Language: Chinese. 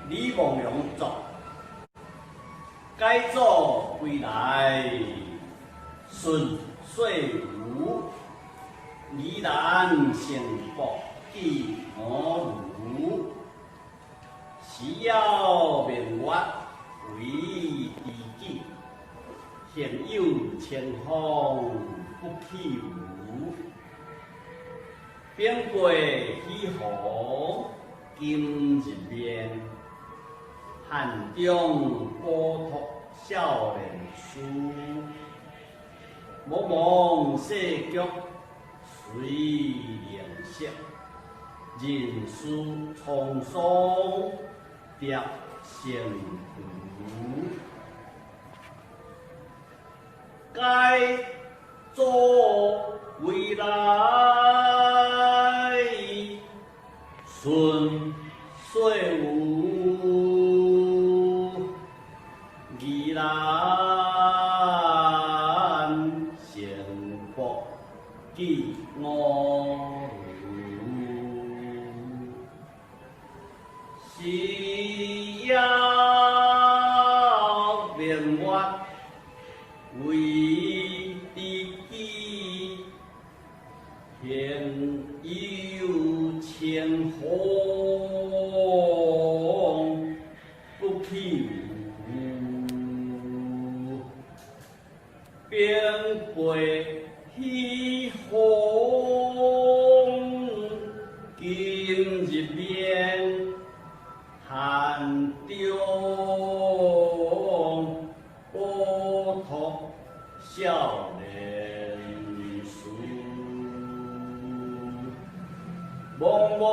李梦龙作，改组归来顺遂无，宜兰幸福记我如，需要明月为知己，现有千方不弃无。边过喜河今日面，汉中波托少年书。茫茫世局随灵色，人事沧桑得成福。该做未来顺遂无，宜兰幸福记我如，需要明月为知己，现有千方不弃无。边过喜河今日面，汉中波托少年书。茫茫